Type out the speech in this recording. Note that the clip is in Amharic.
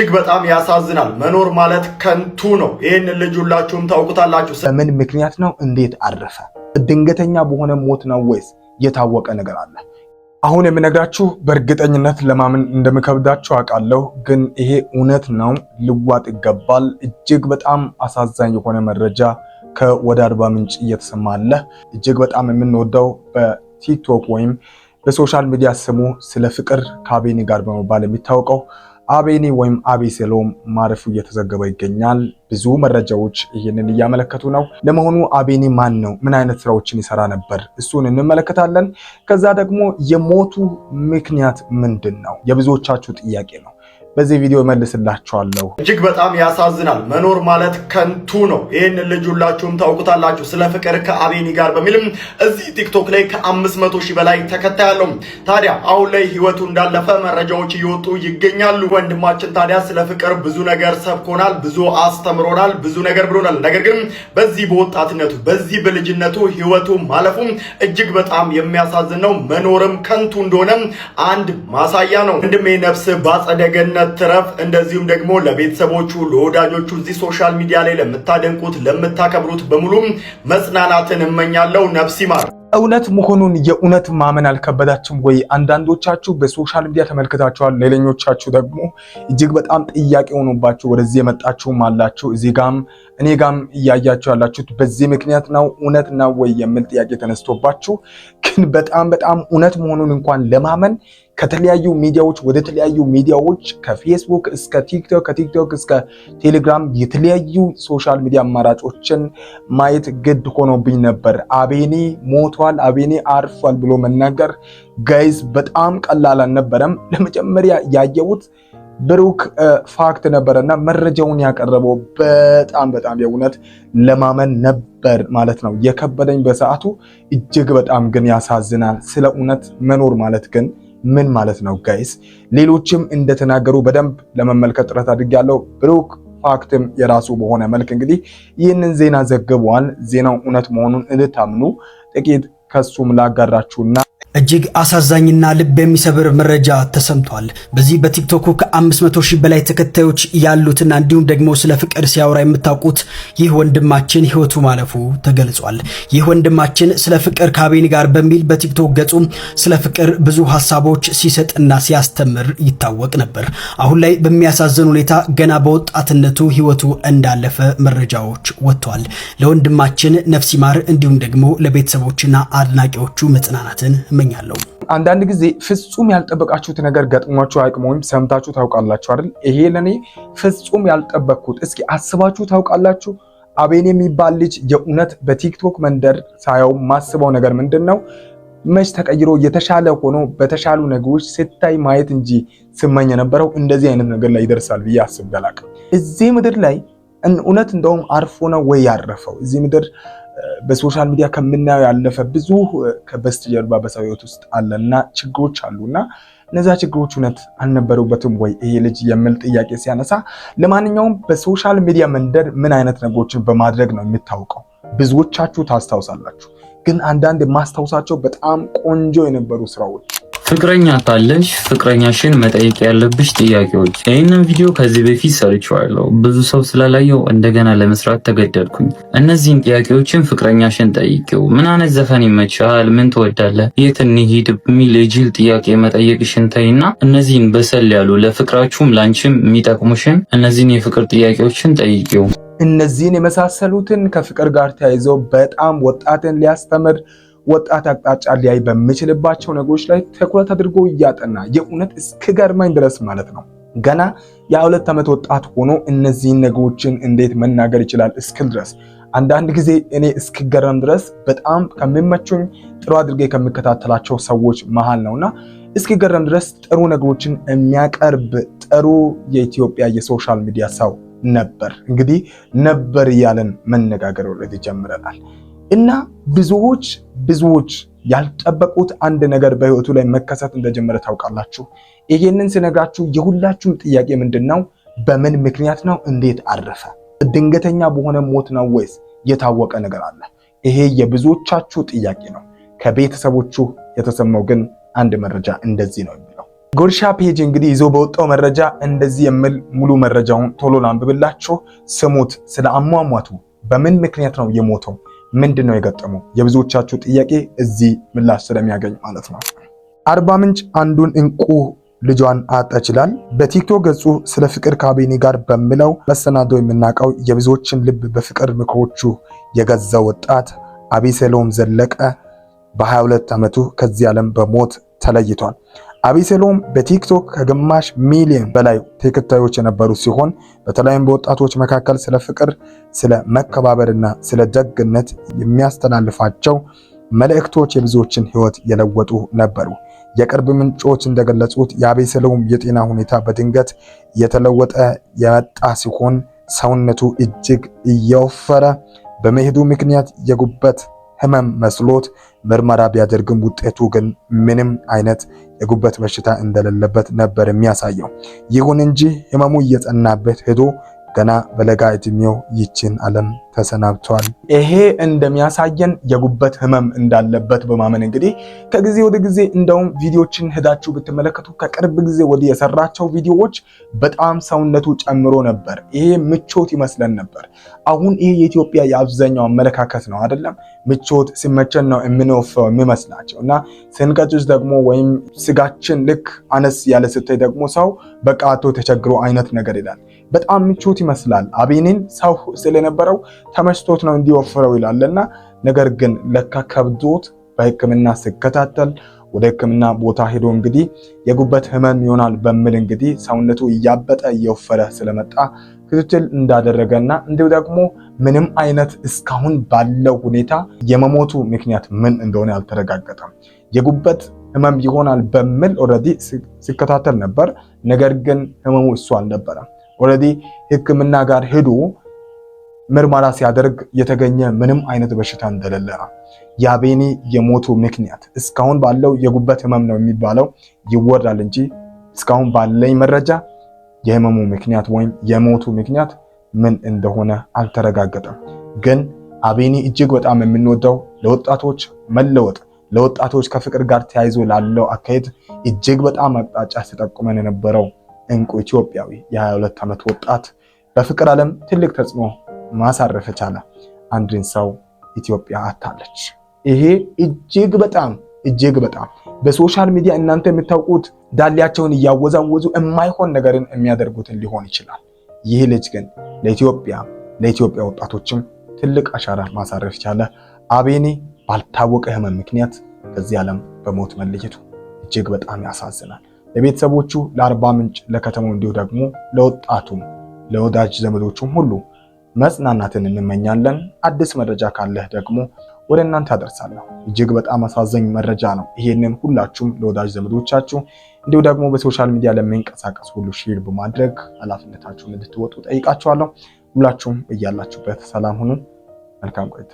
እጅግ በጣም ያሳዝናል። መኖር ማለት ከንቱ ነው። ይህን ልጅ ሁላችሁም ታውቁታላችሁ። በምን ምክንያት ነው? እንዴት አረፈ? ድንገተኛ በሆነ ሞት ነው ወይስ የታወቀ ነገር አለ? አሁን የምነግራችሁ በእርግጠኝነት ለማመን እንደምከብዳችሁ አውቃለሁ፣ ግን ይሄ እውነት ነው፣ ልዋጥ ይገባል። እጅግ በጣም አሳዛኝ የሆነ መረጃ ከወደ አርባ ምንጭ እየተሰማ አለ። እጅግ በጣም የምንወደው በቲክቶክ ወይም በሶሻል ሚዲያ ስሙ ስለ ፍቅር ከአቤኒ ጋር በመባል የሚታወቀው አቤኒ ወይም አቤሴሎም ማረፉ እየተዘገበ ይገኛል። ብዙ መረጃዎች ይህንን እያመለከቱ ነው። ለመሆኑ አቤኒ ማን ነው? ምን አይነት ስራዎችን ይሰራ ነበር? እሱን እንመለከታለን። ከዛ ደግሞ የሞቱ ምክንያት ምንድን ነው? የብዙዎቻችሁ ጥያቄ ነው። በዚህ ቪዲዮ መልስላችኋለሁ። እጅግ በጣም ያሳዝናል። መኖር ማለት ከንቱ ነው። ይህን ልጅ ሁላችሁም ታውቁታላችሁ። ስለ ፍቅር ከአቤኒ ጋር በሚልም እዚህ ቲክቶክ ላይ ከ500,000 በላይ ተከታይ አለው። ታዲያ አሁን ላይ ህይወቱ እንዳለፈ መረጃዎች እየወጡ ይገኛሉ። ወንድማችን ታዲያ ስለ ፍቅር ብዙ ነገር ሰብኮናል፣ ብዙ አስተምሮናል፣ ብዙ ነገር ብሎናል። ነገር ግን በዚህ በወጣትነቱ በዚህ በልጅነቱ ህይወቱ ማለፉ እጅግ በጣም የሚያሳዝን ነው። መኖርም ከንቱ እንደሆነ አንድ ማሳያ ነው። ወንድሜ ነፍስ ባጸደ ገነት ትረፍ። እንደዚሁም ደግሞ ለቤተሰቦቹ ለወዳጆቹ እዚህ ሶሻል ሚዲያ ላይ ለምታደንቁት ለምታከብሩት በሙሉ መጽናናትን እመኛለሁ። ነፍስ ይማር። እውነት መሆኑን የእውነት ማመን አልከበዳችሁም ወይ? አንዳንዶቻችሁ በሶሻል ሚዲያ ተመልክታችኋል፣ ሌሎቻችሁ ደግሞ እጅግ በጣም ጥያቄ ሆኖባችሁ ወደዚህ የመጣችሁም አላችሁ። እዚህ ጋም እኔ ጋም እያያችሁ ያላችሁት በዚህ ምክንያት ነው። እውነት ነው ወይ የሚል ጥያቄ ተነስቶባችሁ ግን በጣም እውነት መሆኑን እንኳን ለማመን ከተለያዩ ሚዲያዎች ወደ ተለያዩ ሚዲያዎች ከፌስቡክ እስከ ቲክቶክ ከቲክቶክ እስከ ቴሌግራም የተለያዩ ሶሻል ሚዲያ አማራጮችን ማየት ግድ ሆኖብኝ ነበር። አቤኒ ሞቷል፣ አቤኒ አርፏል ብሎ መናገር ጋይዝ በጣም ቀላል አልነበረም። ለመጀመሪያ ያየሁት ብሩክ ፋክት ነበረና መረጃውን ያቀረበው በጣም የእውነት ለማመን ነበር ማለት ነው የከበደኝ በሰዓቱ። እጅግ በጣም ግን ያሳዝናል። ስለ እውነት መኖር ማለት ግን ምን ማለት ነው ጋይስ? ሌሎችም እንደተናገሩ በደንብ ለመመልከት ጥረት አድርጌያለሁ። ብሩክ ፋክትም የራሱ በሆነ መልክ እንግዲህ ይህንን ዜና ዘግቧል። ዜናው እውነት መሆኑን እንድታምኑ ጥቂት ከሱም ላጋራችሁና እጅግ አሳዛኝና ልብ የሚሰብር መረጃ ተሰምቷል። በዚህ በቲክቶክ ከ500,000 በላይ ተከታዮች ያሉትና እንዲሁም ደግሞ ስለ ፍቅር ሲያወራ የምታውቁት ይህ ወንድማችን ህይወቱ ማለፉ ተገልጿል። ይህ ወንድማችን ስለ ፍቅር ከአቤኒ ጋር በሚል በቲክቶክ ገጹ ስለ ፍቅር ብዙ ሀሳቦች ሲሰጥና ሲያስተምር ይታወቅ ነበር። አሁን ላይ በሚያሳዝን ሁኔታ ገና በወጣትነቱ ህይወቱ እንዳለፈ መረጃዎች ወጥተዋል። ለወንድማችን ነፍስ ይማር፣ እንዲሁም ደግሞ ለቤተሰቦችና አድናቂዎቹ መጽናናትን እመኛለሁ። አንዳንድ ጊዜ ፍጹም ያልጠበቃችሁት ነገር ገጥሟችሁ አያውቅም ወይም ሰምታችሁ ታውቃላችሁ አይደል? ይሄ ለኔ ፍጹም ያልጠበቅኩት። እስኪ አስባችሁ ታውቃላችሁ? አቤኒ የሚባል ልጅ የእውነት በቲክቶክ መንደር ሳየው ማስበው ነገር ምንድነው? መች ተቀይሮ የተሻለ ሆኖ በተሻሉ ነገሮች ስታይ ማየት እንጂ ስመኝ የነበረው እንደዚህ አይነት ነገር ላይ ይደርሳል ብዬ አስቤ አላውቅም። እዚህ ምድር ላይ እውነት እንደውም አርፎ ነው ወይ ያረፈው? እዚህ ምድር በሶሻል ሚዲያ ከምናየው ያለፈ ብዙ ከበስተጀርባ በሰው ህይወት ውስጥ አለና ችግሮች አሉና እነዛ ችግሮች እውነት አልነበሩበትም ወይ ይሄ ልጅ የሚል ጥያቄ ሲያነሳ፣ ለማንኛውም በሶሻል ሚዲያ መንደር ምን አይነት ነገሮችን በማድረግ ነው የሚታወቀው? ብዙዎቻችሁ ታስታውሳላችሁ። ግን አንዳንድ የማስታውሳቸው በጣም ቆንጆ የነበሩ ስራዎች ፍቅረኛ ካለሽ ፍቅረኛሽን መጠየቅ ያለብሽ ጥያቄዎች። ይህንን ቪዲዮ ከዚህ በፊት ሰርቼዋለሁ። ብዙ ሰው ስላላየው እንደገና ለመስራት ተገደድኩኝ። እነዚህን ጥያቄዎችን ፍቅረኛሽን ጠይቂው። ምን አይነት ዘፈን ይመችሃል? ምን ትወዳለህ? የት እንሂድ? የሚል የጅል ጥያቄ መጠየቅሽን ተይና እነዚህን በሰል ያሉ ለፍቅራችሁም ላንቺም የሚጠቅሙሽን እነዚህን የፍቅር ጥያቄዎችን ጠይቂው። እነዚህን የመሳሰሉትን ከፍቅር ጋር ተያይዘው በጣም ወጣትን ሊያስተምር ወጣት አቅጣጫ ሊያይ በሚችልባቸው ነገሮች ላይ ትኩረት አድርጎ እያጠና የእውነት እስከገርመኝ ድረስ ማለት ነው ገና የ2 ዓመት ወጣት ሆኖ እነዚህን ነገሮችን እንዴት መናገር ይችላል እስክል ድረስ አንዳንድ ጊዜ እኔ እስከገረም ድረስ በጣም ከሚመቹኝ ጥሩ አድርጌ ከሚከታተላቸው ሰዎች መሃል ነውና እስከገረም ድረስ ጥሩ ነገሮችን የሚያቀርብ ጥሩ የኢትዮጵያ የሶሻል ሚዲያ ሰው ነበር። እንግዲህ ነበር ያለን መነጋገር ወለድ ጀምረናል። እና ብዙዎች ያልጠበቁት አንድ ነገር በህይወቱ ላይ መከሰት እንደጀመረ ታውቃላችሁ። ይሄንን ስነግራችሁ የሁላችሁም ጥያቄ ምንድነው? በምን ምክንያት ነው? እንዴት አረፈ? ድንገተኛ በሆነ ሞት ነው ወይስ የታወቀ ነገር አለ? ይሄ የብዙዎቻችሁ ጥያቄ ነው። ከቤተሰቦቹ የተሰማው ግን አንድ መረጃ እንደዚህ ነው የሚለው። ጉርሻ ፔጅ እንግዲህ ይዞ በወጣው መረጃ እንደዚህ የሚል ሙሉ መረጃውን ቶሎ ላንብብላችሁ፣ ስሙት። ስለ አሟሟቱ በምን ምክንያት ነው የሞተው፣ ምንድነው የገጠመው፣ የብዙዎቻችሁ ጥያቄ እዚህ ምላሽ ስለሚያገኝ ማለት ነው። አርባ ምንጭ አንዱን እንቁ ልጇን አጣች ይላል። በቲክቶክ ገጹ ስለ ፍቅር ከአቤኒ ጋር በሚለው መሰናዶ የምናውቀው የብዙዎችን ልብ በፍቅር ምክሮቹ የገዛው ወጣት አቤሴሎም ዘለቀ በ22 ዓመቱ ከዚህ ዓለም በሞት ተለይቷል። አቤሴሎም በቲክቶክ ከግማሽ ሚሊዮን በላይ ተከታዮች የነበሩ ሲሆን በተለይም በወጣቶች መካከል ስለ ፍቅር፣ ስለ መከባበርና ስለ ደግነት የሚያስተላልፋቸው መልእክቶች የብዙዎችን ሕይወት የለወጡ ነበሩ። የቅርብ ምንጮች እንደገለጹት የአቤሴሎም የጤና ሁኔታ በድንገት እየተለወጠ የመጣ ሲሆን ሰውነቱ እጅግ እየወፈረ በመሄዱ ምክንያት የጉበት ህመም መስሎት ምርመራ ቢያደርግም ውጤቱ ግን ምንም አይነት የጉበት በሽታ እንደሌለበት ነበር የሚያሳየው። ይሁን እንጂ ህመሙ እየጸናበት ሄዶ ገና በለጋ እድሜው ይችን ዓለም ተሰናብቷል። ይሄ እንደሚያሳየን የጉበት ህመም እንዳለበት በማመን እንግዲህ ከጊዜ ወደ ጊዜ እንደውም ቪዲዮችን ሄዳችሁ ብትመለከቱ ከቅርብ ጊዜ ወዲህ የሰራቸው ቪዲዮዎች በጣም ሰውነቱ ጨምሮ ነበር። ይሄ ምቾት ይመስለን ነበር። አሁን ይሄ የኢትዮጵያ የአብዛኛው አመለካከት ነው አይደለም? ምቾት ሲመቸን ነው የምንወፍረው የሚመስላቸው እና ስንቀጭስ ደግሞ ወይም ስጋችን ልክ አነስ ያለ ስታይ ደግሞ ሰው በቃ አቶ ተቸግሮ አይነት ነገር ይላል። በጣም ምቾት ይመስላል። አቤኒን ሰው ስለነበረው ተመችቶት ነው እንዲወፍረው ይላልና ነገር ግን ለካ ከብዶት በሕክምና ሲከታተል ወደ ሕክምና ቦታ ሄዶ እንግዲህ የጉበት ህመም ይሆናል በሚል እንግዲህ ሰውነቱ እያበጠ እየወፈረ ስለመጣ ክትትል እንዳደረገና እንዲሁ ደግሞ ምንም አይነት እስካሁን ባለው ሁኔታ የመሞቱ ምክንያት ምን እንደሆነ አልተረጋገጠም። የጉበት ህመም ይሆናል በሚል ኦልሬዲ ሲከታተል ነበር። ነገር ግን ህመሙ እሱ አልነበረም። ኦልሬዲ ሕክምና ጋር ሄዶ ምርመራ ሲያደርግ የተገኘ ምንም አይነት በሽታ እንደሌለ ነው። የአቤኒ የሞቱ ምክንያት እስካሁን ባለው የጉበት ህመም ነው የሚባለው ይወራል እንጂ እስካሁን ባለኝ መረጃ የህመሙ ምክንያት ወይም የሞቱ ምክንያት ምን እንደሆነ አልተረጋገጠም። ግን አቤኒ እጅግ በጣም የምንወደው ለወጣቶች መለወጥ፣ ለወጣቶች ከፍቅር ጋር ተያይዞ ላለው አካሄድ እጅግ በጣም አቅጣጫ ሲጠቁመን የነበረው እንቁ ኢትዮጵያዊ የ22 ዓመት ወጣት በፍቅር ዓለም ትልቅ ተጽዕኖ ማሳረፍ የቻለ አንድን ሰው ኢትዮጵያ አታለች። ይሄ እጅግ በጣም በሶሻል ሚዲያ እናንተ የምታውቁት ዳሊያቸውን እያወዛወዙ የማይሆን ነገርን የሚያደርጉትን ሊሆን ይችላል። ይህ ልጅ ግን ለኢትዮጵያ ወጣቶችም ትልቅ አሻራ ማሳረፍ የቻለ አቤኒ ባልታወቀ ህመም ምክንያት ከዚህ ዓለም በሞት መለየቱ እጅግ በጣም ያሳዝናል። ለቤተሰቦቹ፣ ለአርባ ምንጭ፣ ለከተማው እንዲሁ ደግሞ ለወጣቱም ለወዳጅ ዘመዶቹም ሁሉ መጽናናትን እንመኛለን። አዲስ መረጃ ካለህ ደግሞ ወደ እናንተ አደርሳለሁ። እጅግ በጣም አሳዛኝ መረጃ ነው። ይሄንን ሁላችሁም ለወዳጅ ዘመዶቻችሁ እንዲሁ ደግሞ በሶሻል ሚዲያ ለሚንቀሳቀስ ሁሉ ሼር በማድረግ ኃላፊነታችሁን እንድትወጡ ጠይቃችኋለሁ። ሁላችሁም እያላችሁበት ሰላም ሁኑ። መልካም ቆይታ